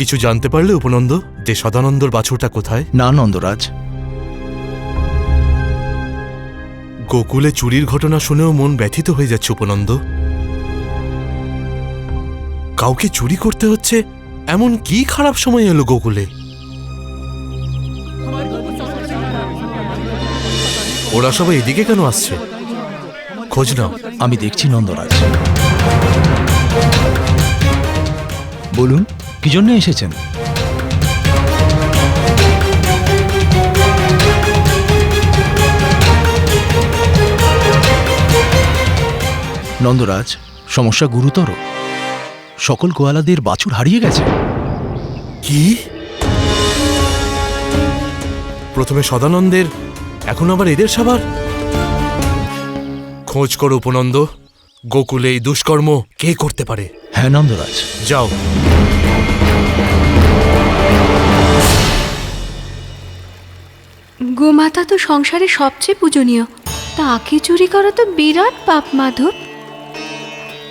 কিছু জানতে পারলে উপনন্দ যে সদানন্দর বাছুরটা কোথায়? না নন্দরাজ, গোকুলে চুরির ঘটনা শুনেও মন ব্যথিত হয়ে যাচ্ছে উপনন্দ। কাউকে চুরি করতে হচ্ছে, এমন কি খারাপ সময় এলো গোকুলে? ওরা সবাই এদিকে কেন আসছে? খোঁজ নাও। আমি দেখছি নন্দরাজ। বলুন, কি জন্য এসেছেন? নন্দরাজ, সমস্যা গুরুতর। সকল গোয়ালাদের বাছুর হারিয়ে গেছে। কি? প্রথমে সদানন্দের, এখন আবার এদের সবার? খোঁজ করো উপনন্দ, গোকুলে এই দুষ্কর্ম কে করতে পারে? হ্যাঁ নন্দরাজ। যাও। গোমাতা তো সংসারে সবচেয়ে পূজনীয়, তাকে চুরি করা তো বিরাট পাপ মাধব।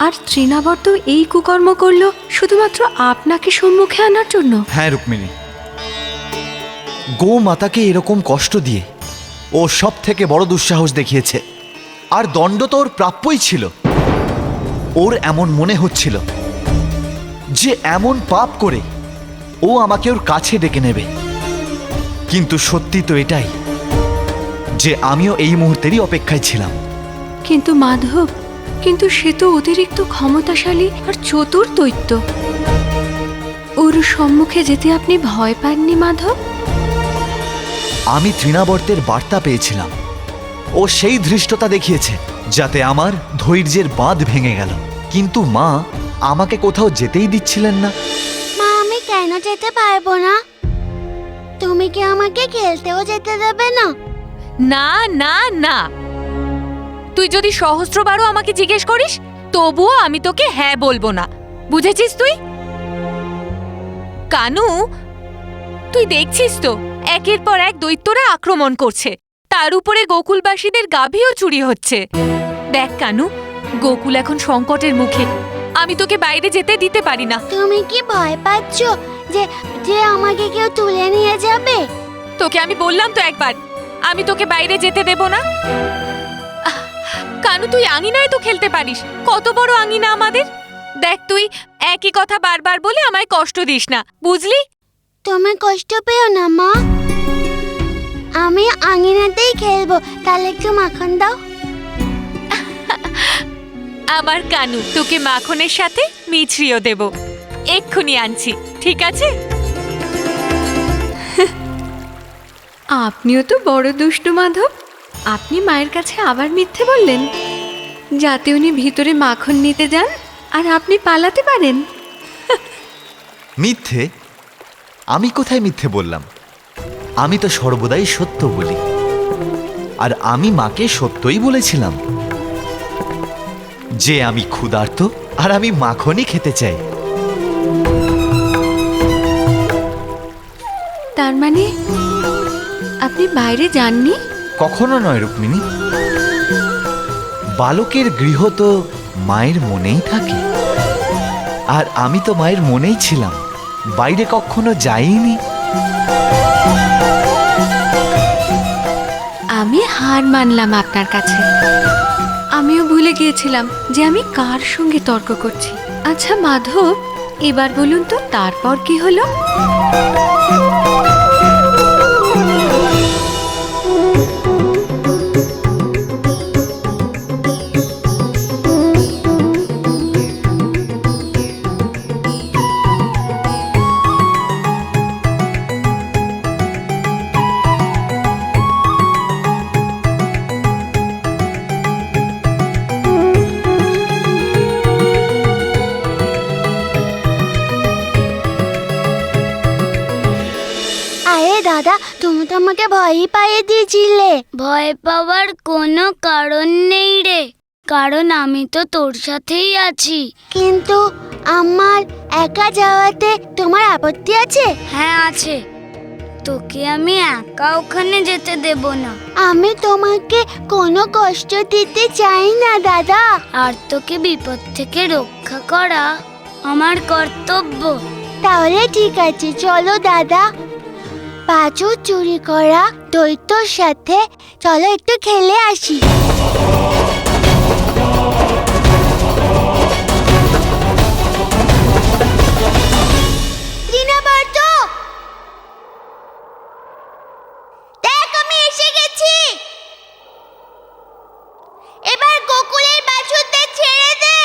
আর তৃণাবর্ত এই কুকর্ম করলো শুধুমাত্র আপনাকে সম্মুখে আনার জন্য। হ্যাঁ রুক্মিণী, গো মাতাকে এরকম কষ্ট দিয়ে ও সব থেকে বড় দুঃসাহস দেখিয়েছে। আর দণ্ড তো ওর প্রাপ্যই ছিল। ওর এমন মনে হচ্ছিল যে এমন পাপ করে ও আমাকে ওর কাছে ডেকে নেবে। কিন্তু সত্যি তো এটাই যে আমিও এই মুহূর্তেরই অপেক্ষায় ছিলাম। কিন্তু মাধব, কিন্তু সে তো অতিরিক্ত ক্ষমতাশালী আর চতুর দৈত্য। ওর সম্মুখে যেতে আপনি ভয় পাননি মাধব? আমি তৃণাবর্তের বার্তা পেয়েছিলাম। ও সেই ধৃষ্টতা দেখিয়েছে যাতে আমার ধৈর্যের বাঁধ ভেঙে গেল। কিন্তু মা আমাকে কোথাও যেতেই দিচ্ছিলেন না। মা, আমি কেন যেতে পারবো না? তুমি কি আমাকে খেলতেও যেতে দেবে না? না না না, তুই যদি সহস্রবারও আমাকে জিজ্ঞেস করিস তবুও আমি তোকে হ্যাঁ বলবো না, বুঝেছিস তুই? কানু, তুই দেখছিস তো একের পর এক দৈত্যরা আক্রমণ করছে, তার উপরে গোকুলবাসীদের গাভীও চুরি হচ্ছে। দেখ কানু, গোকুল এখন সংকটের মুখে, আমি তোকে বাইরে যেতে দিতে পারি না। তুমি কি ভয় পাচ্ছ যে যে আমাকে কেউ তুলে নিয়ে যাবে? তোকে আমি বললাম তো একবার, আমি তোকে বাইরে যেতে দেব না। কানু, তুই আঙিনায় তো খেলতে পারিস, কত বড় আঙিনা আমাদের। দেখ, তুই একই কথা বারবার বলে আমায় কষ্ট দিস না, বুঝলি? তুমি কষ্ট পেও না মা, আমি আঙিনাতেই খেলবো। তাহলে একটু মাখন দাও। আমার কানু, তোকে মাখনের সাথে মিছরিও দেব, এক্ষুনি আনছি, ঠিক আছে? আপনিও তো বড় দুষ্টু মাধব। আপনি মায়ের কাছে আবার মিথ্যে বললেন যাতে উনি ভিতরে মাখন নিতে যান আর আপনি পালাতে পারেন। মিথ্যে? আমি কোথায় মিথ্যে বললাম? আমি তো সর্বদাই সত্য বলি। আর আমি মাকে সত্যই বলেছিলাম যে আমি ক্ষুধার্ত আর আমি মাখনই খেতে চাই। তার মানে আপনি বাইরে যাননি? কখনো নয় রুক্মিণী, বালকের গৃহ তো মায়ের মনেই থাকে। আর আমি তো মায়ের মনেই ছিলাম, বাইরে কখনো যাইনি। আমি হার মানলাম আপনার কাছে। আমিও ভুলে গিয়েছিলাম যে আমি কার সঙ্গে তর্ক করছি। আচ্ছা মাধব, এবার বলুন তো তারপর কি হলো? দাদা, তুমি তো আমাকে ভয়ই পাইয়ে দিয়েছিলে। ভয় পাওয়ার কোনো কারণ নেই রে, কারণ আমি তো তোর সাথেই আছি। কিন্তু আমার একা যাওয়াতে তোমার আপত্তি আছে? হ্যাঁ আছে, তোকে আমি একা ওখানে যেতে দেব না। আমি তোমাকে কোনো কষ্ট দিতে চাই না দাদা। আর তোকে বিপদ থেকে রক্ষা করা আমার কর্তব্য। তাহলে ঠিক আছে, চলো দাদা। বাছুর চুরি করা দৈত্যর সাথে চলো একটু খেলে আসি। তৃণাবর্ত, দেখ আমি এসে গেছি। এবার গোকুলের বাছুরদের ছেড়ে দে।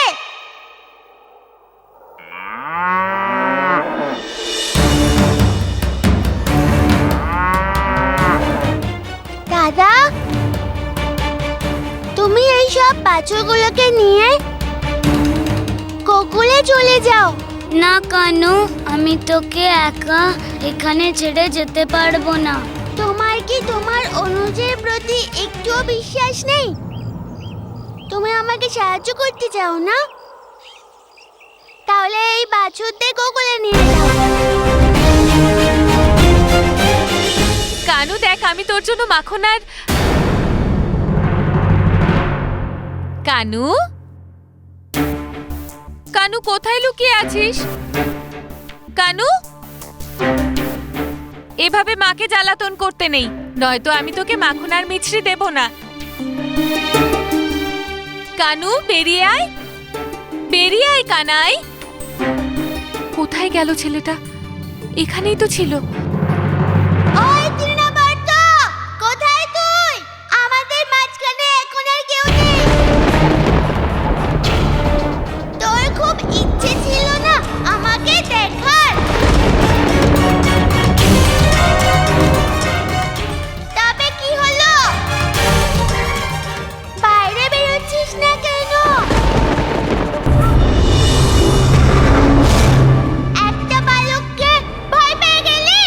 দাদা, তুমি এই সব বাছুরগুলোকে নিয়ে গোকুলে চলে যাও। না কানু, আমি তোকে একা এখানে ছেড়ে যেতে পারবো না। তোমার কি তোমার অনুজের প্রতি একটুও বিশ্বাস নেই? তুমি আমাকে সাহায্য করতে চাও না? তাহলে এই বাছুরদের গোকুলে নিয়ে যাও। কানু দেখ, আমি তোর জন্য মাখন আর কানু, কানু কোথায় লুকিয়ে আছিস? কানু, এভাবে মাকে জ্বালাতন করতে নেই, নয়তো আমি তোকে মাখন আর মিছরি দেব না। কানু বেরিয়ে আয়, বেরিয়ে আয় কানাই। কোথায় গেল ছেলেটা? এখানেই তো ছিল। ওই তৃণাবর্ত, কোথায় তুই? আমাদের মাঝখানে এখন আর কেউ নেই। তোর খুব ইচ্ছে ছিল না আমাকে দেখার? তবে কি হলো? বাইরে বেরোচ্ছিস না কেন? একটা বালককে ভয় পেয়ে গেলি?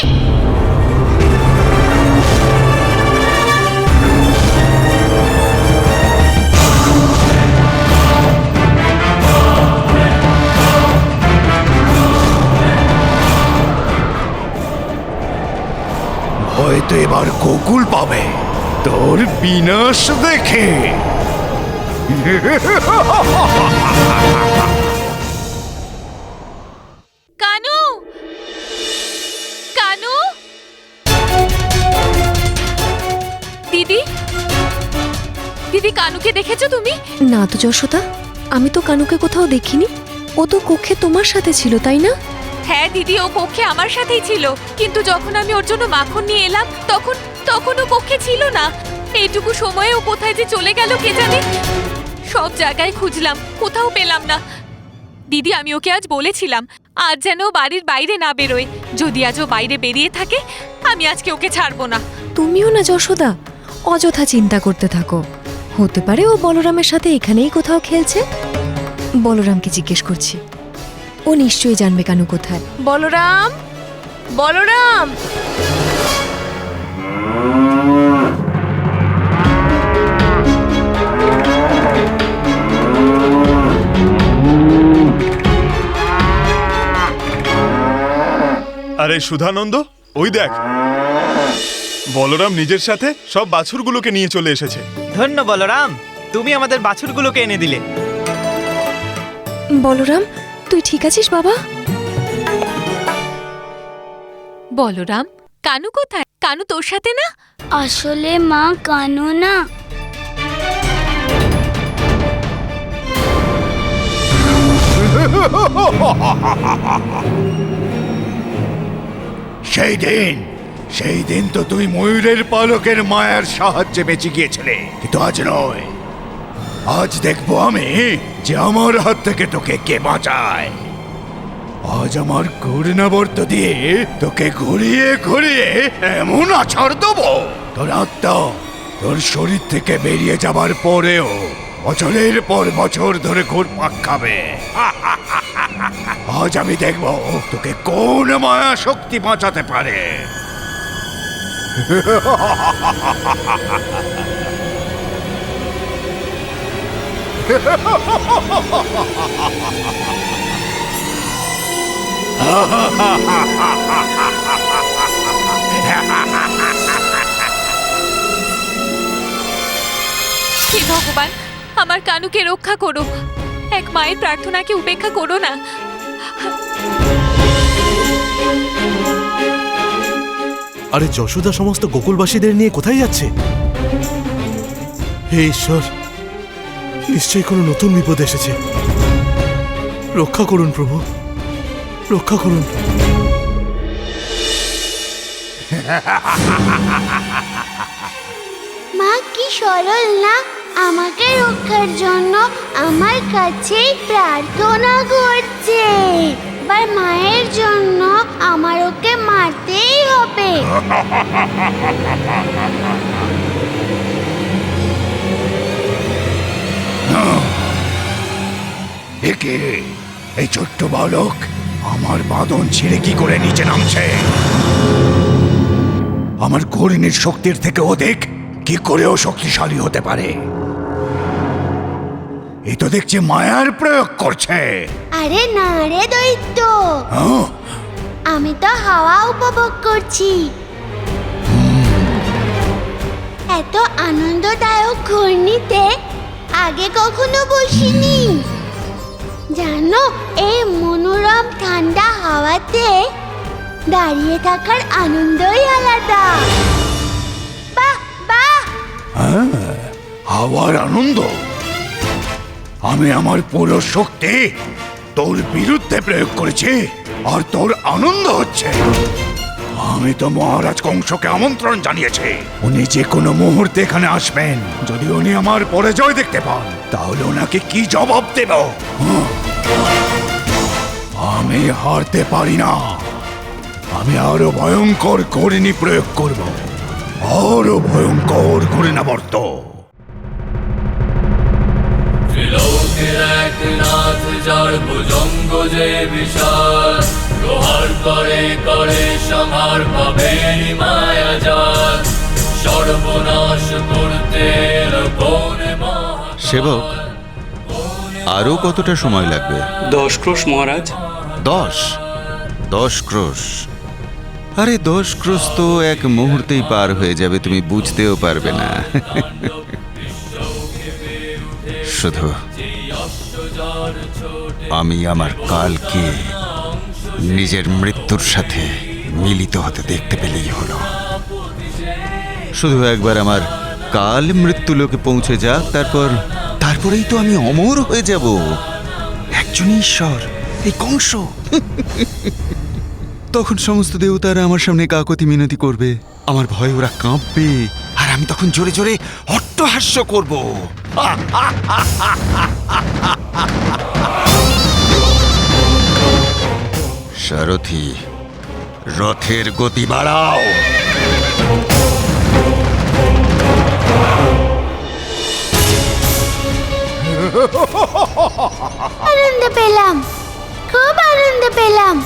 হয়তো এবার গোকুল পাবে তোর বিনাশ দেখে। কানু, কানু, দিদি, দিদি কানুকে দেখেছো তুমি? না তো যশোদা, আমি তো কানুকে কোথাও দেখিনি। ও তো কক্ষে তোমার সাথে ছিল, তাই না? হ্যাঁ দিদি, ও কক্ষে আমার সাথেই ছিল, কিন্তু যখন আমি ওর জন্য মাখন নিয়ে এলাম তখন ও কক্ষে ছিল না। এইটুকু সময়ে ও কোথায় যে চলে গেল কে জানে। সব জায়গায় খুঁজলাম, কোথাও পেলাম না। দিদি, আমি ওকে আজ বলেছিলাম আজ যেন ও বাড়ির বাইরে না বেরোয়। যদি আজ ও বাইরে বেরিয়ে থাকে, আমি আজকে ওকে ছাড়বো না। তুমিও না যশোদা অযথা চিন্তা করতে থাকো। হতে পারে ও বলরামের সাথে এখানেই কোথাও খেলছে। বলরামকে জিজ্ঞেস করছি, ও নিশ্চয়ই জানবে কানু কোথায়। বলরাম, বলরাম, আরে সুধানন্দ, ওই দেখ, বলরাম নিজের সাথে সব বাছুরগুলোকে নিয়ে চলে এসেছে। ধন্য বলরাম, তুমি আমাদের বাছুরগুলোকে এনে দিলে। বলরাম, তুই ঠিক আছিস বাবা? বলরাম, কানু কোথায়? কানু তোর সাথে না? আসলে মা, কানু না। সেই দিন তো তুই ময়ূরের পালকের মায়ার সাহায্যে বেঁচে গিয়েছিলে, কিন্তু আজ নয়। আজ দেখবো আমি যে আমার হাত থেকে তোকে কে বাঁচায়। আজ আমার ঘূর্ণাবর্ত দিয়ে তোকে ঘুরিয়ে ঘুরিয়ে এমন আছাড় দেবো, তোর আত্মা তোর শরীর থেকে বেরিয়ে যাবার পরেও বছরের পর বছর ধরে ঘুরপাক খাবে। আজ আমি দেখবো তোকে কোন মায়া শক্তি বাঁচাতে পারে। হে ভগবান, আমার কানুকে রক্ষা করো। এক মায়ের প্রার্থনাকে উপেক্ষা করো না। আরে যশোদা সমস্ত গোকুলবাসীদের নিয়ে কোথায় যাচ্ছে? হে ঈশ্বর, নিশ্চয়ই কোনো নতুন বিপদ এসেছে। রক্ষা করুন প্রভু, রক্ষা করুন। মা কি সরল না, আমাকে রক্ষার জন্য আমার কাছে প্রার্থনা করছে। এবার মায়ের জন্য আমার ওকে মারতেই হবে। একে এই ছোট্ট বালক আমার বাঁধন ছিঁড়ে কি করে নিচে নামছে? আমার ঘূর্ণির শক্তির থেকে অধিক কি করেও শক্তিশালী হতে পারে? এই তো দেখছি মায়ার প্রয়োগ করছে। আরে না রে দৈত্য, হ্যাঁ? আমি তো হাওয়া উপভোগ করছি। এত আনন্দদায়ক ঘূর্ণিতে আগে কখনো বসিনি। জানো, এই মনোরম ঠান্ডা হাওয়াতে দাঁড়িয়ে থাকার আনন্দই আলাদা। বাহ বাহ! হাওয়ার আনন্দ? আমি আমার পুরো শক্তি তোর বিরুদ্ধে প্রয়োগ করেছি আর তোর আনন্দ হচ্ছে? আমি তো মহারাজ কংসকে আমন্ত্রণ জানিয়েছি, উনি যে কোনো মুহূর্তে এখানে আসবেন। যদি উনি আমার পরাজয় দেখতে পান তাহলে ওনাকে কি জবাব দেব? আমি হারতে পারি না। আমি আরো ভয়ঙ্কর ঘূর্ণি প্রয়োগ করব, আরো ভয়ঙ্কর ঘূর্ণাবর্ত। ত্রিলোকের এক নাথ, যার ভুজঙ্গ যে বিশাল, প্রহার করে করে সংহার পাবেন মায়া জাল, সর্বনাশ করতে এলো কোন মহাকাল। সেবক, আরো কতটা সময় লাগবে? 10 ক্রোশ মহারাজ। 10 ক্রোশ? আরে 10 ক্রোশ তো এক মুহূর্তেই পার হয়ে যাবে, তুমি বুঝতেও পারবে না। শুধু আমি আমার কালকে নিজের মৃত্যুর সাথে মিলিত হতে দেখতে পেলেই হলো। শুধু একবার আমার কাল মৃত্যু লোকে পৌঁছে যাক, তারপরেই তো আমি অমর হয়ে যাব। একজন ঈশ্বর, এই কংস। তখন সমস্ত দেবতারা আমার সামনে কাকতি মিনতি করবে, আমার ভয়ে ওরা কাঁপবে, আর আমি তখন জোরে জোরে অট্টহাস্য করব। সারথি, রথের গতি বাড়াও। আনন্দ পেলাম, খুব আনন্দ পেলাম।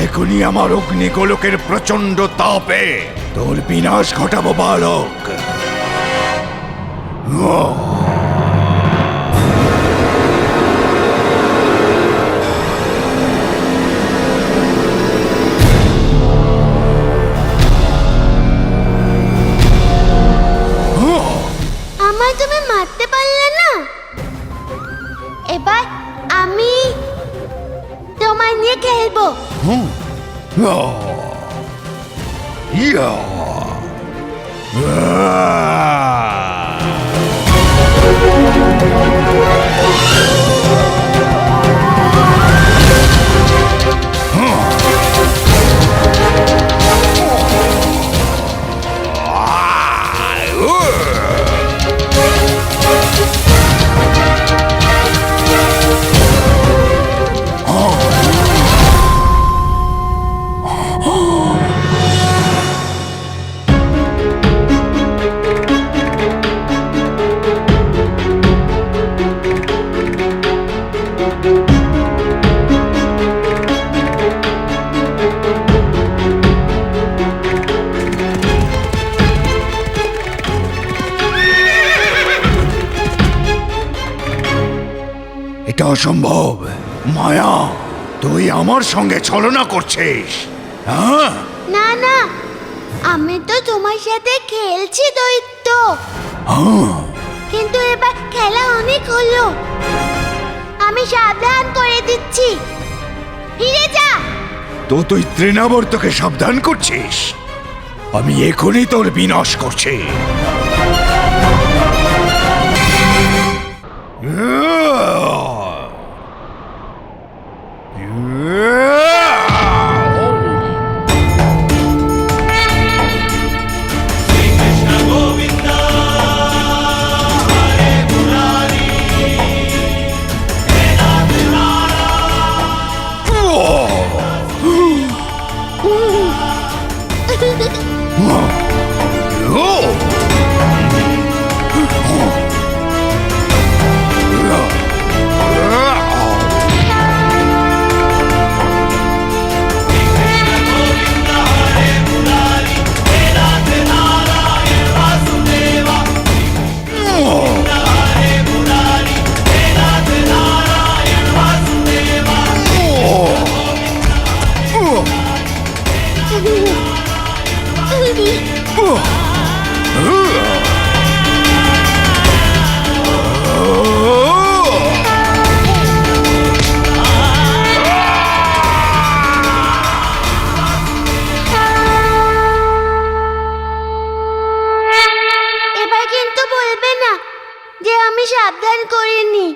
এখনই আমার অগ্নিগোলকের প্রচন্ড তাপে তোর বিনাশ ঘটাবো বালক। আমায় তুমি মারতে পারলে না, এবার আমি তোমায় নিয়ে খেলবো। এটা অসম্ভব। মায়া, তুই আমার সঙ্গে ছলনা করছিস। হ্যাঁ, না না, আমি তো তোমার সাথে খেলছি দৈত্য। কিন্তু এবার খেলা অনেক হলো, আমি সাবধান করে দিচ্ছি। ফিরে যা। তো তুই তৃণাবর্তকে সাবধান করছিস? আমি এখনই তোর বিনাশ করছি। এবার কিন্তু বলবে না যে আমি সাবধান করিনি।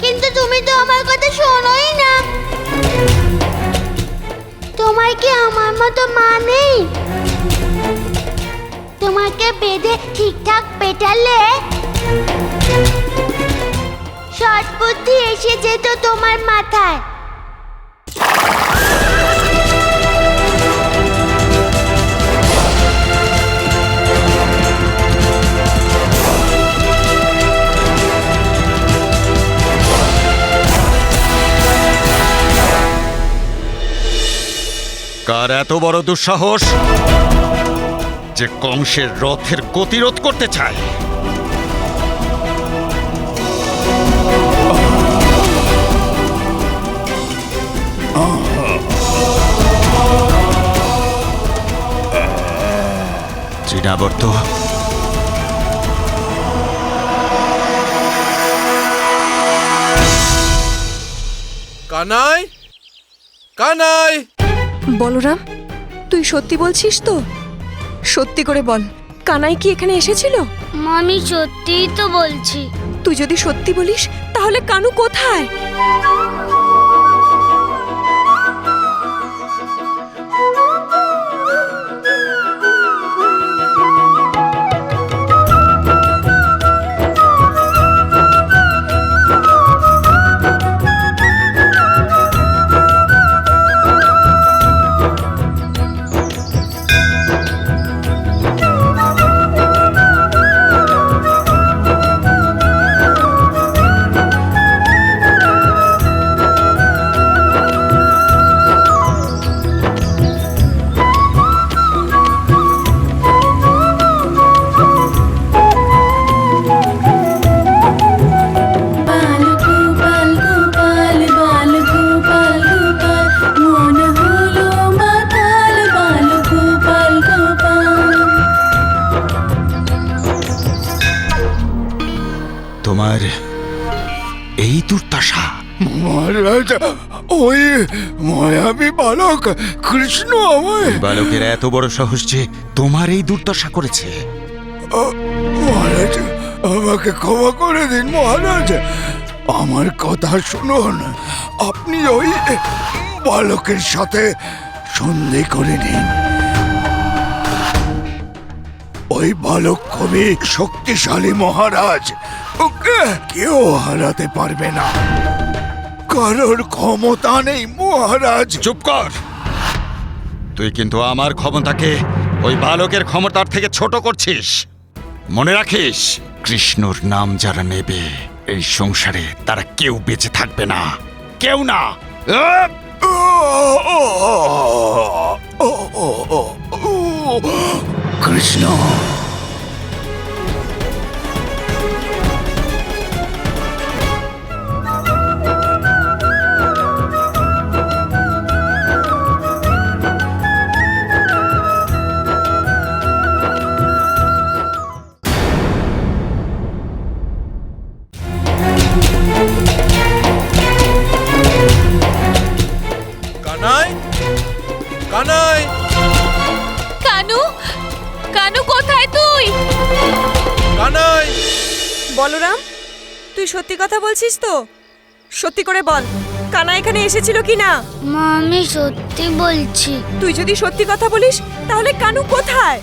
কিন্তু তুমি তো আমার কথা শোনোই না। তোমার কি আমার মতো মা নেই? তোমাকে বেঁধে ঠিকঠাক পেটালে শর্ট বুদ্ধি এসে যেত তোমার মাথায়। কার এত বড় দুঃসাহস যে কংসের রথের গতিরোধ করতে চায়? তৃণাবর্ত, কানাই, কানাই! বলরাম, তুই সত্যি বলছিস তো? সত্যি করে বল, কানাই কি এখানে এসেছিল? আমি সত্যিই তো বলছি। তুই যদি সত্যি বলিস তাহলে কানু কোথায়? তোমার এই দুর্দশা? মহারাজ, ওই মায়াবী বালক কৃষ্ণ আমায়... বালকের এত বড় সাহস যে তোমার এই দুর্দশা করেছে? মহারাজ, আমাকে ক্ষমা করে দিন মহারাজ। আমার কথা শুনুন। আপনি ওই বালকের সাথে সন্ধি করে নিন। ওই বালক খুবই শক্তিশালী মহারাজ। ওকে কেউ হারাতে পারবে না। কারোর ক্ষমতা নেই মহারাজ। চুপ কর! তুই কিন্তু আমার ক্ষমতাকে ওই বালকের ক্ষমতার থেকে ছোট করছিস। মনে রাখিস, কৃষ্ণর নাম যারা নেবে এই সংসারে তারা কেউ বেঁচে থাকবে না, কেউ না। কৃষ্ণ, বলরাম, তুই সত্যি কথা বলছিস তো? সত্যি করে বল, কানা এখানে এসেছিল কি না? মা, আমি সত্যি বলছি। তুই যদি সত্যি কথা বলিস তাহলে কানু কোথায়?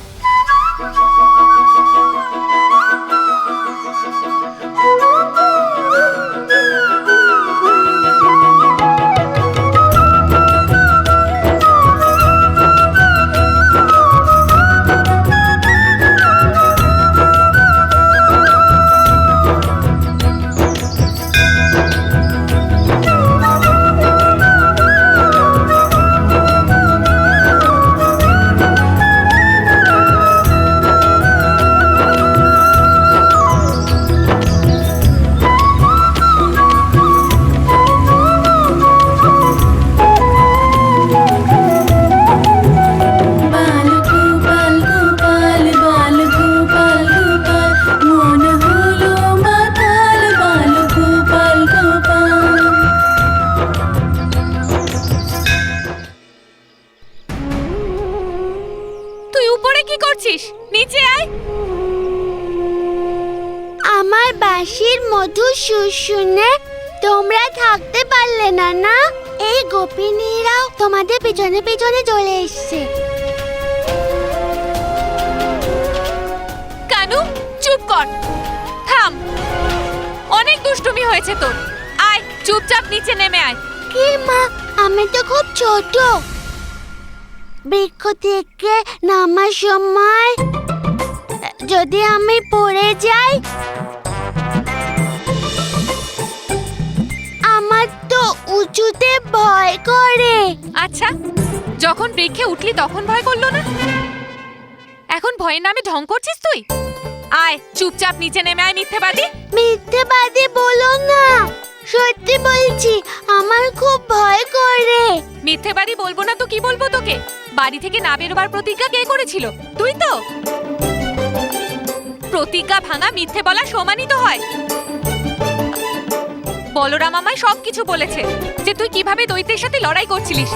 তুই উপরে কি করছিস? নিচে আয়। আমার বাঁশির মধুর সুর শুনে তোমরা থাকতে পারলে না না? এই গোপিনীরাও তোমাদের পিছনে পিছনে চলে এসছে। কানু, চুপ কর, থাম। অনেক দুষ্টুমি হয়েছে তোর। আয়, চুপচাপ নিচে নেমে আয়। কি মা, আমি তো খুব ছোট। বৃক্ষ থেকে নামার সময় যদি আমি পড়ে যাই, আমার তো উঁচুতে ভয় করে। আচ্ছা, যখন বৃক্ষে উঠলি তখন ভয় করলো না? এখন ভয়ের নামে ঢং করছিস তুই? আয়, চুপচাপ নিচে নেমে আয়, মিথ্যেবাদী। মিথ্যেবাদী বলো না, সত্যি বলছি, আমার খুব ভয় করে। মিথ্যেবাদী বলবো না তো কি বলবো তোকে? বাড়ি থেকে না বেরোবার প্রতিজ্ঞা কে করেছিল? তুই তো। প্রতিজ্ঞা ভাঙা মিথ্যে বলা সমানই তো হয়। বলরাম আমায় সবকিছু বলেছে, যে তুই কিভাবে দৈত্যের সাথে লড়াই করছিলিস।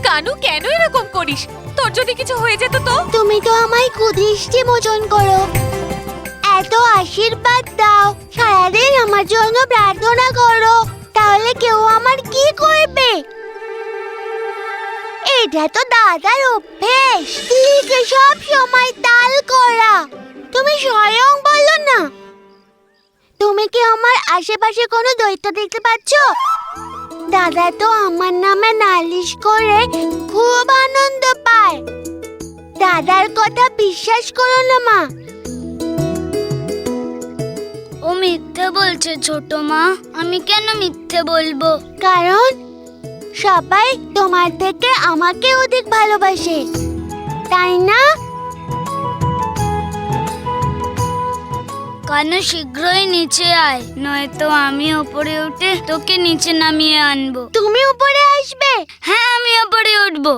কানু, কেন এরকম করিস? তোর যদি কিছু হয়ে যেত তো? তুমি তো আমায় কুদৃষ্টি মোচন করো, এত আশীর্বাদ দাও, সারাদিন আমার জন্য প্রার্থনা করো, তাহলে কেউ আমার কি করবে? এটা তো দাদার অভ্যেস, দিদিকে সব সময় তাল করা। তুমি স্বয়ং বলো না, তুমি কি আমার আশেপাশে কোনো দৈত্য দেখতে পাচ্ছ? দাদা তো আমার নামে নালিশ করে খুব আনন্দ পায়। দাদার কথা বিশ্বাস করো না মা। ও মিথ্যে বলছে ছোট মা। আমি কেন মিথ্যে বলবো? কারণ সবাই তোমার থেকে আমাকে অধিক ভালোবাসে, তাই না? কানু, শীঘ্রই নিচে আয়, নয়তো আমি উপরে উঠে তোকে নিচে নামিয়ে আনবো। তুমি উপরে আসবে? হ্যাঁ, আমি উপরে উঠবো।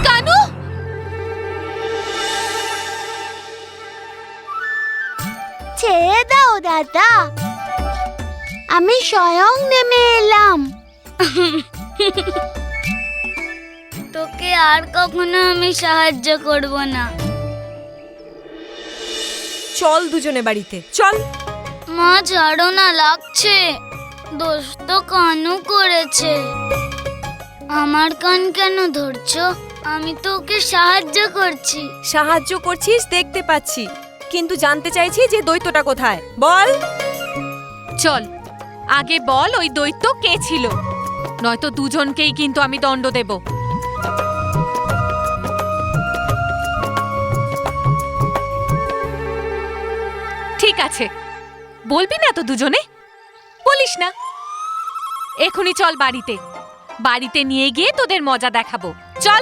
কানু, ছেড়ে দাও দাদা, আমি স্বয়ং নেমে এলাম। তোকে আর কখনো আমি সাহায্য করব না। চল দুজনে বাড়িতে, চল। মা, ছাড়ো না, লাগছে। দোষ তো কানু করেছে। আমার কান কেন ধরছো? আমি তো ওকে সাহায্য করছি। সাহায্য করছিস দেখতে পাচ্ছি, কিন্তু জানতে চাইছি যে দৈত্যটা কোথায়, বল। চল আগে বল ওই দৈত্য কে ছিল, নয়তো দুজনকেই কিন্তু আমি দণ্ড দেব। ঠিক আছে, বলবি না তো দুজনে? বলিস না। এখনই চল বাড়িতে, বাড়িতে নিয়ে গিয়ে তোদের মজা দেখাবো। চল।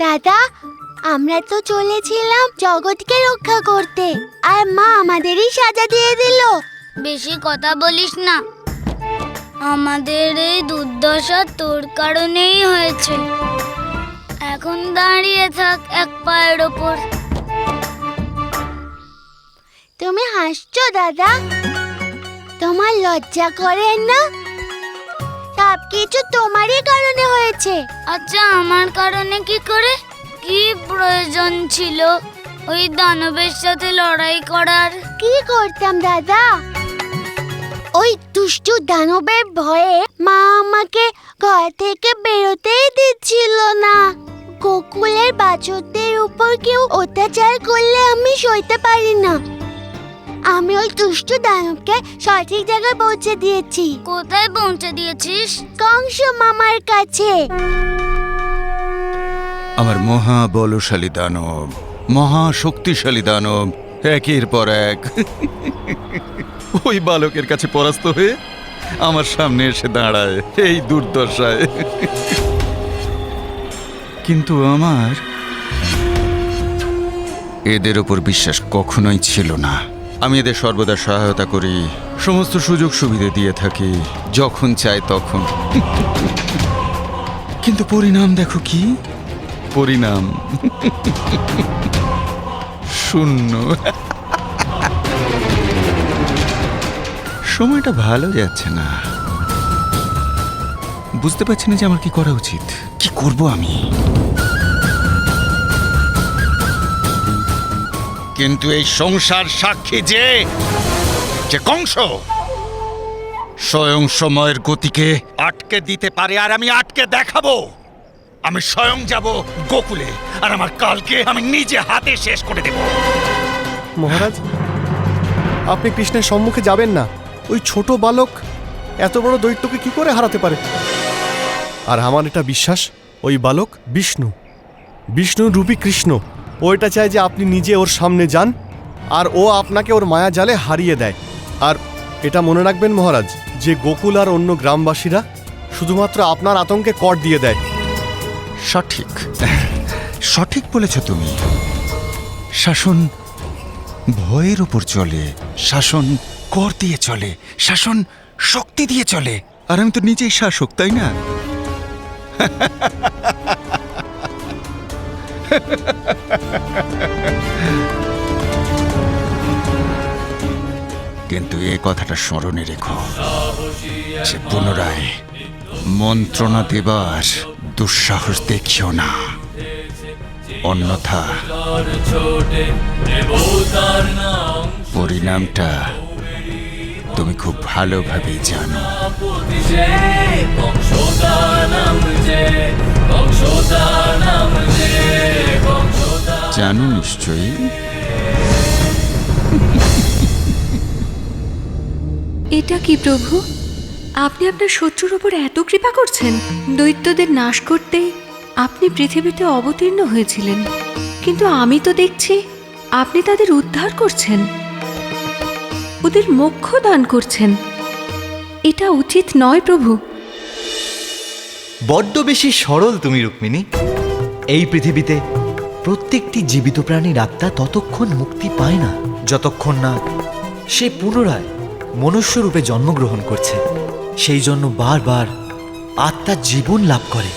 দাদা, আমরা তো চলেছিলাম জগৎকে রক্ষা করতে, আর মা আমাদেরই সাজা দিয়ে দিল। বেশি কথা বলিস না, আমাদের এই দুর্দশা তোর কারণেই হয়েছে। এখন দাঁড়িয়ে থাক এক পায়ের ওপর। তুমি হাসছো দাদা? তোমার লজ্জা করে না? সব কিছু তোমারই কারণে হয়েছে। আচ্ছা, আমার কারণে কি করে? কি প্রয়োজন ছিল ওই দানবের সাথে লড়াই করার? কি করতাম দাদা? ওই দুষ্টু দানবের ভয়ে মা আমাকে ঘর থেকে বেরোতেই দিচ্ছিল না। গোকুলের বাছুরদের উপর কেউ অত্যাচার করলে আমি সইতে পারি না। আমি ওই দুষ্টু দানবকে সঠিক জায়গায় পৌঁছে দিয়েছি। কোথায় পৌঁছে দিয়েছিস? কংস মামার কাছে। আমার মহা বলশালী দানব, মহা শক্তিশালী দানব একের পর এক ওই বালকের কাছে পরাস্ত হয়ে আমার সামনে এসে দাঁড়ায় এই দুর্দশায়। কিন্তু আমার এদের ওপর বিশ্বাস কখনোই ছিল না। আমি এদের সর্বদা সহায়তা করি, সমস্ত সুযোগ সুবিধা দিয়ে থাকি, যখন চাই তখন। কিন্তু পরিণাম দেখো কি পরিণাম, শূন্য। সময়টা ভালো যাচ্ছে না, বুঝতে পারছি না যে আমার কি করা উচিত, কি করব আমি। কিন্তু এই সংসার সাক্ষী যে কংস স্বয়ং সময়ের গতিকে আটকে দিতে পারে, আর আমি আটকে দেখাবো। আমি স্বয়ং যাব গোকুলে, আর আমার কালকে আমি নিজে হাতে শেষ করে দেব। মহারাজ, আপনি কৃষ্ণের সম্মুখে যাবেন না। ওই ছোট বালক এত বড় দৈত্যকে কি করে হারাতে পারে? আর আমার এটা বিশ্বাস, ওই বালক বিষ্ণু, বিষ্ণু রূপী কৃষ্ণ। ও এটা চায় যে আপনি নিজে ওর সামনে যান, আর ও আপনাকে ওর মায়া জালে হারিয়ে দেয়। আর এটা মনে রাখবেন মহারাজ, যে গোকুল আর অন্য গ্রামবাসীরা শুধুমাত্র আপনার আতঙ্কে কর দিয়ে দেয়। সঠিক, সঠিক বলেছ তুমি। শাসন ভয়ের উপর চলে, শাসন কর দিয়ে চলে, শাসন শক্তি দিয়ে চলে। আর আমি তো নিজেই শাসক, তাই না? কিন্তু এ কথাটা স্মরণে রেখো যে পুনরায় মন্ত্রণা দেবার দুঃসাহস দেখিও না, অন্যথা পরিণামটা তুমি খুব ভালোভাবে জানো। জানো নিশ্চয়ই। এটা কি প্রভু? আপনি আপনার শত্রুর উপর এত কৃপা করছেন? দৈত্যদের নাশ করতেই আপনি পৃথিবীতে অবতীর্ণ হয়েছিলেন, কিন্তু আমি তো দেখছি আপনি তাদের উদ্ধার করছেন, ওদের মোক্ষ দান করছেন। এটা উচিত নয় প্রভু। বড্ড বেশি সরল তুমি রুক্মিণী। এই পৃথিবীতে প্রত্যেকটি জীবিত প্রাণীর আত্মা ততক্ষণ মুক্তি পায় না যতক্ষণ না সে পুনরায় মনুষ্য রূপে জন্মগ্রহণ করছে। সেই জন্য বারবার আত্মা জীবন লাভ করে,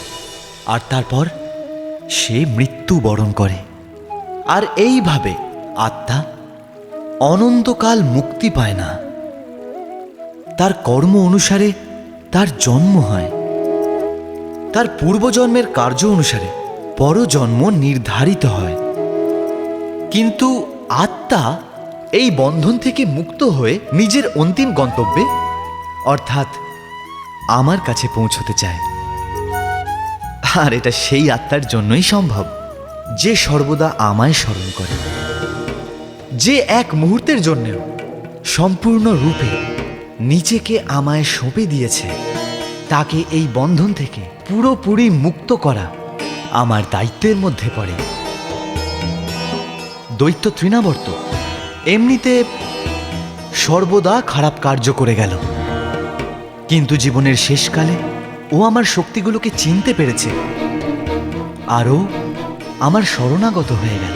আর তারপর সে মৃত্যু বরণ করে। আর এইভাবে আত্মা অনন্তকাল মুক্তি পায় না। তার কর্ম অনুসারে তার জন্ম হয়, তার পূর্বজন্মের কার্য অনুসারে পরজন্ম নির্ধারিত হয়। কিন্তু আত্মা এই বন্ধন থেকে মুক্ত হয়ে নিজের অন্তিম গন্তব্যে অর্থাৎ আমার কাছে পৌঁছতে চায়। আর এটা সেই আত্মার জন্যই সম্ভব যে সর্বদা আমায় স্মরণ করে, যে এক মুহূর্তের জন্যেও সম্পূর্ণ রূপে নিজেকে আমায় সঁপে দিয়েছে। তাকে এই বন্ধন থেকে পুরোপুরি মুক্ত করা আমার দায়িত্বের মধ্যে পড়ে। দৈত্য তৃণাবর্ত এমনিতে সর্বদা খারাপ কার্য করে গেল, কিন্তু জীবনের শেষকালে ও আমার শক্তিগুলোকে চিনতে পেরেছে, আরও আমার শরণাগত হয়ে গেল।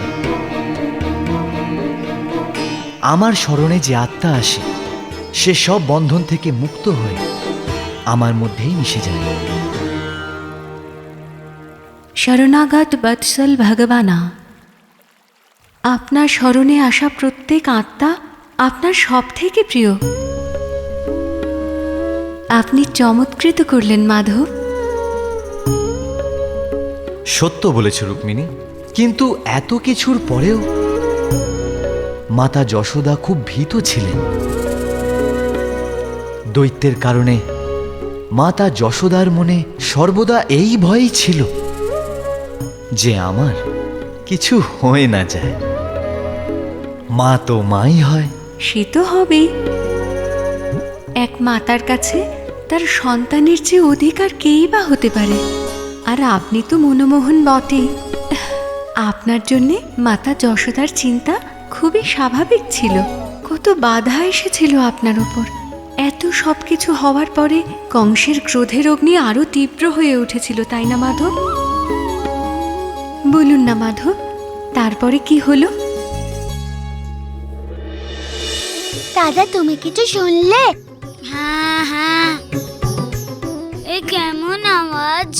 আমার শরণে যে আত্মা আসে সে সব বন্ধন থেকে মুক্ত হয়ে আমার মধ্যেই মিশে যায়। শরণাগত বৎসল ভগবানা, আপনার স্মরণে আসা প্রত্যেক আত্মা আপনার সব থেকে প্রিয়। আপনি চমৎকৃত করলেন মাধব। সত্য বলেছ রুক্মিণী, কিন্তু এত কিছুর পরেও মাতা যশোদা খুব ভীত ছিলেন। দৈত্যের কারণে মাতা যশোদার মনে সর্বদা এই ভয়ই ছিল যে আমার কিছু হয়ে না যায়। মা তো মাই হয়। সে তো হবেই। এক মাতার কাছে তার সন্তানের চেয়ে অধিকার কেই বা হতে পারে। আর আপনি তো মনমোহন বটেই। আপনার জন্যে মাতা যশোদার চিন্তা খুবই স্বাভাবিক ছিল। কত বাধা এসেছিল আপনার ওপর। এত সব কিছু হওয়ার পরে কংসের ক্রোধের অগ্নি আরো তীব্র হয়ে উঠেছিল, তাই না মাধব? বলুন না মাধব, তারপরে কি হলো? দাদা, তুমি কিছু শুনলে? হ্যাঁ হ্যাঁ। এ কেমন আওয়াজ?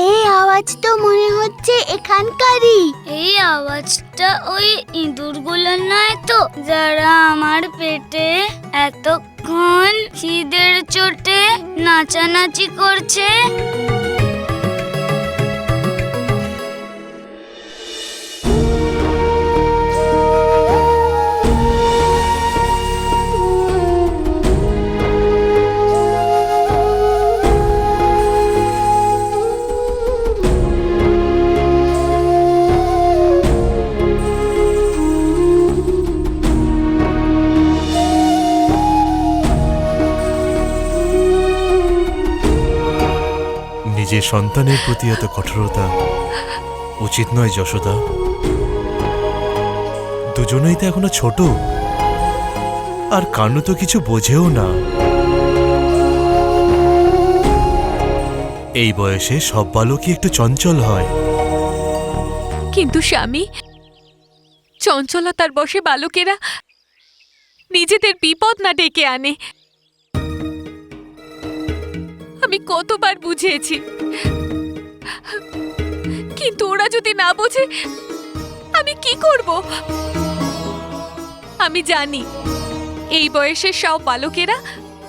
এই আওয়াজ তো মনে হচ্ছে এখানকারই। এই আওয়াজটা ওই ইঁদুরগুলোর নয় তো, যারা আমার পেটে এতক্ষণ খিদের চোটে নাচানাচি করছে? নিজের সন্তানের প্রতি এত কঠোরতা উচিত নয় যশোদা। দুজনেই তো এখনো ছোট, আর কানু তো কিছু বোঝেও না। এই বয়সে সব বালকই একটু চঞ্চল হয়। কিন্তু স্বামী, চঞ্চলতার বশে বালকেরা নিজেদের বিপদ না ডেকে আনে। আমি কতবার বুঝিয়েছি, কিন্তু ওরা যদি না বোঝে আমি কি করব? আমি জানি এই বয়সের সব বালকেরা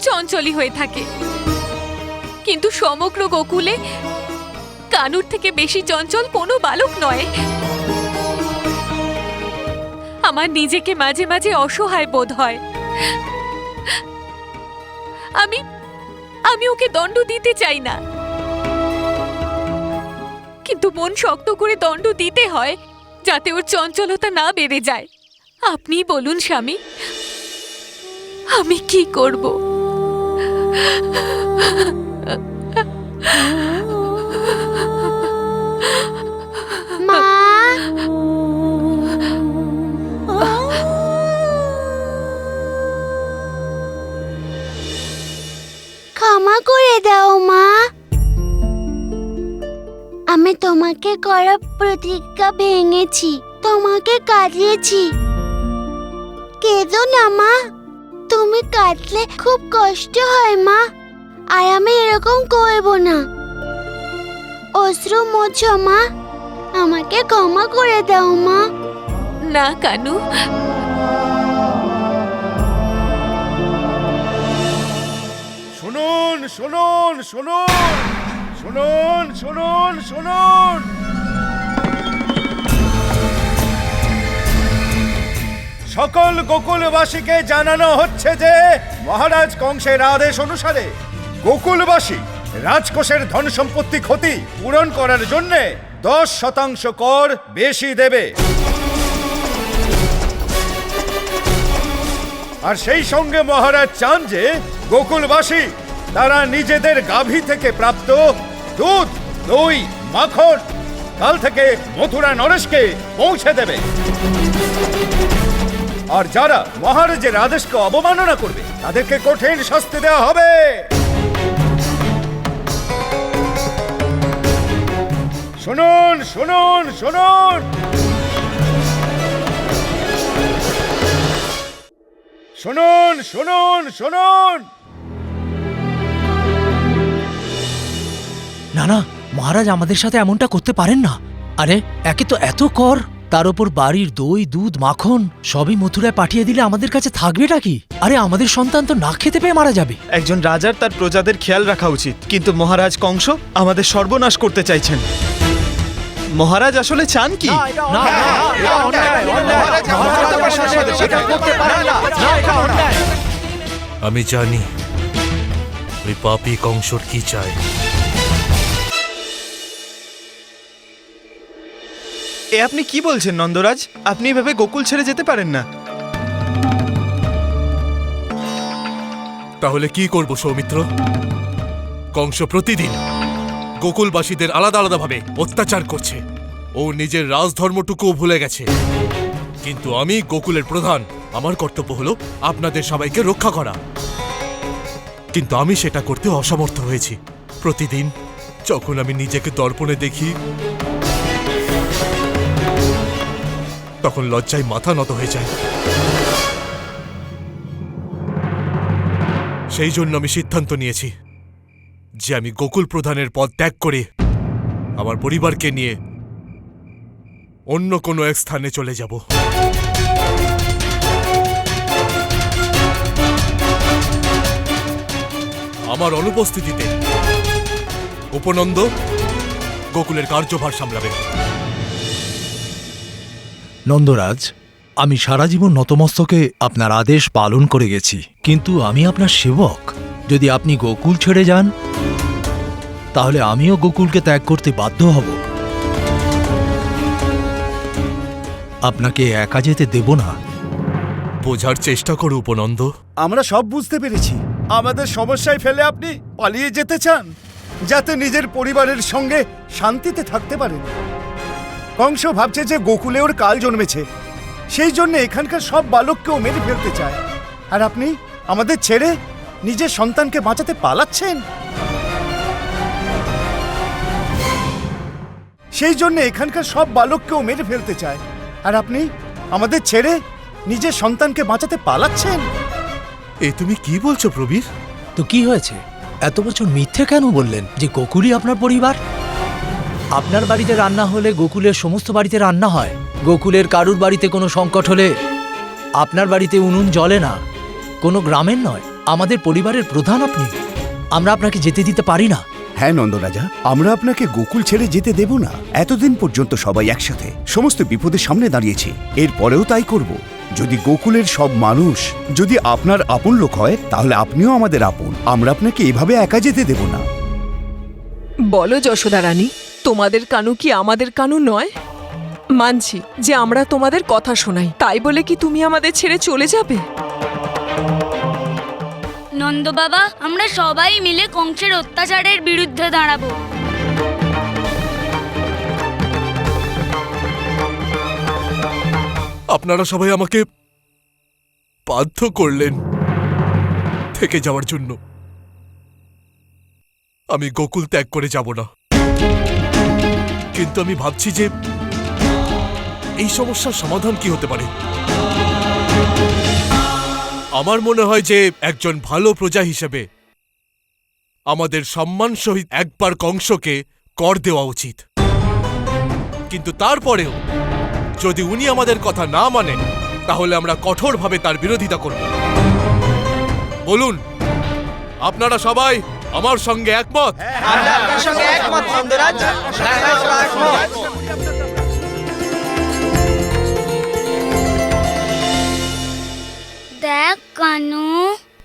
চঞ্চলই হয়ে থাকে, কিন্তু সমগ্র গোকুলে কানুর থেকে বেশি চঞ্চল কোনো বালক নয়। আমার নিজেকে মাঝে মাঝে অসহায় বোধ হয়। আমি ওকে দণ্ড দিতে চাই না, কিন্তু মন শক্ত করে দণ্ড দিতে হয় যাতে ওর চঞ্চলতা না বেড়ে যায়। আপনি বলুন স্বামী, আমি কি করব? মা, ক্ষমা করে দাও মা। আমি তোমাকে করা প্রতিজ্ঞা ভেঙেছি, তোমাকে কাঁদিয়েছি। কেঁদো না মা, তুমি কাঁদলে খুব কষ্ট হয় মা। আর আমি এরকম করব না। অশ্রু মোছো মা, আমাকে ক্ষমা করে দাও মা। না কানু, শুনুন শুনুন শুনুন শুনুন শুনুন শুনুন। সকল গোকুলবাসীকে জানানো হচ্ছে যে মহারাজ কংসের আদেশ অনুসারে গোকুলবাসী রাজকোষের ধন সম্পত্তি ক্ষতি পূরণ করার জন্য 10% কর বেশি দেবে। আর সেই সঙ্গে মহারাজ চান যে গোকুলবাসী তারা নিজেদের গাভী থেকে প্রাপ্ত দুধ, দই, মাখন কাল থেকে মথুরা নরেশকে পৌঁছে দেবে। আর যারা মহারাজের আদেশকে অবমাননা করবে তাদেরকে কঠিন শাস্তি দেওয়া হবে। শুনুন শুনুন শুনুন শুনুন শুনুন শুনুন। না না, মহারাজ আমাদের সাথে এমনটা করতে পারেন না। আরে একে তো এত কর, তার উপর বাড়ির দই, দুধ, মাখন সবই মথুরায় পাঠিয়ে দিলে আমাদের কাছে থাকবেটা কি? আরে আমাদের সন্তান তো না খেতে পেয়ে মারা যাবে। একজন রাজার তার প্রজাদের খেয়াল রাখা উচিত, কিন্তু মহারাজ কংস আমাদের সর্বনাশ করতে চাইছেন। মহারাজ আসলে চান কি? আমি জানি ওই পাপী কংসর কি চায়। এ আপনি কি বলছেন নন্দরাজ? আপনি এভাবে গোকুল ছেড়ে যেতে পারেন না। তাহলে কি করব সৌমিত্র? কংস প্রতিদিন গোকুলবাসীদের আলাদা আলাদাভাবে অত্যাচার করছে। ও নিজের রাজধর্মটুকুও ভুলে গেছে। কিন্তু আমি গোকুলের প্রধান, আমার কর্তব্য হলো আপনাদের সবাইকে রক্ষা করা। কিন্তু আমি সেটা করতে অসমর্থ হয়েছি। প্রতিদিন যখন আমি নিজেকে দর্পণে দেখি, তখন লজ্জায় মাথা নত হয়ে যায়। সেই জন্য আমি সিদ্ধান্ত নিয়েছি যে আমি গোকুল প্রধানের পদ ত্যাগ করে আমার পরিবারকে নিয়ে অন্য কোনো এক স্থানে চলে যাব। আমার অনুপস্থিতিতে উপনন্দ গোকুলের কার্যভার সামলাবে। নন্দরাজ, আমি সারা জীবন নতমস্তকে আপনার আদেশ পালন করে গেছি, কিন্তু আমি আপনার সেবক। যদি আপনি গোকুল ছেড়ে যান, তাহলে আমিও গোকুলকে ত্যাগ করতে বাধ্য হব। আপনাকে একা যেতে দেব না। বোঝার চেষ্টা করো উপনন্দ। আমরা সব বুঝতে পেরেছি। আমাদের সমস্যায় ফেলে আপনি পালিয়ে যেতে চান, যাতে নিজের পরিবারের সঙ্গে শান্তিতে থাকতে পারেন। কংস ভাবছে যে গোকুলে ওর কাল জন্মেছে, সেই জন্য এখানকার সব বালককেও মেরে ফেলতে চায়। আর আপনি আমাদের ছেড়ে নিজের সন্তানকে বাঁচাতে পালাচ্ছেন। সেই জন্য এখানকার সব বালককেও মেরে ফেলতে চায়। আর আপনি আমাদের ছেড়ে নিজের সন্তানকে বাঁচাতে পালাচ্ছেন। এ তুমি কি বলছো প্রবীর? তো কি হয়েছে? এত বছর মিথ্যে কেন বললেন যে গোকুলই আপনার পরিবার? আপনার বাড়িতে রান্না হলে গোকুলের সমস্ত বাড়িতে রান্না হয়। গোকুলের কারুর বাড়িতে কোনো সংকট হলে আপনার বাড়িতে উনুন জ্বলে না। কোনো গ্রামের নয়, আমাদের পরিবারের প্রধান আপনি। আমরা আপনাকে যেতে দিতে পারি না। হ্যাঁ নন্দরাজা, আমরা আপনাকে গোকুল ছেড়ে যেতে দেব না। এতদিন পর্যন্ত সবাই একসাথে সমস্ত বিপদের সামনে দাঁড়িয়েছি, এরপরেও তাই করব। যদি গোকুলের সব মানুষ যদি আপনার আপন লোক হয়, তাহলে আপনিও আমাদের আপন। আমরা আপনাকে এভাবে একা যেতে দেব না। বলো যশোদা রানী, তোমাদের কানু কি আমাদের কানু নয়? মানছি যে আমরা তোমাদের কথা শোনাই, তাই বলে কি তুমি আমাদের ছেড়ে চলে যাবে? নন্দ বাবা, আমরা সবাই মিলে কংসের অত্যাচারের বিরুদ্ধে দাঁড়াবো। আপনারা সবাই আমাকে বাধ্য করলেন থেকে যাওয়ার জন্য। আমি গোকুল ত্যাগ করে যাব না, কিন্তু আমি ভাবছি যে এই সমস্যার সমাধান কি হতে পারে। আমার মনে হয় যে একজন ভালো প্রজা হিসেবে আমাদের সম্মান সহিত একবার কংসকে কর দেওয়া উচিত। কিন্তু তারপরেও যদি উনি আমাদের কথা না মানেন, তাহলে আমরা কঠোরভাবে তার বিরোধিতা করব। বলুন, আপনারা সবাই আমার সঙ্গে একমত? দেখ কানু,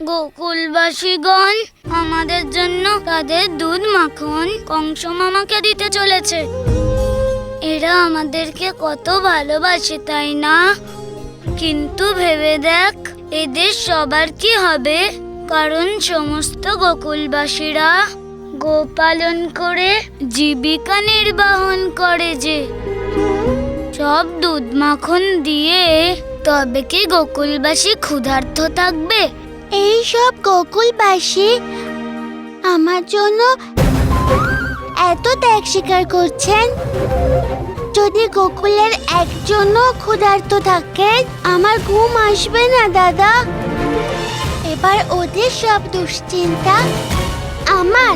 গোকুলবাসীগণ আমাদের জন্য তাদের দুধ মাখন কংস মামাকে দিতে চলেছে। এরা আমাদেরকে কত ভালোবাসে, তাই না? কিন্তু ভেবে দেখ, এদের সবার কি হবে? কারণ সমস্ত গোকুলবাসীরা গোপালন করে জীবিকা নির্বাহন করে। যে সব দুধ মাখন দিয়ে তবে কি গোকুলবাসী ক্ষুধার্ত থাকবে? এই সব গোকুলবাসী আমার জন্য এত ত্যাগ স্বীকার করছেন। যদি গোকুলের একজনও ক্ষুধার্ত থাকে, আমার ঘুম আসবে না দাদা। এবার ওদের সব দুশ্চিন্তা আমার।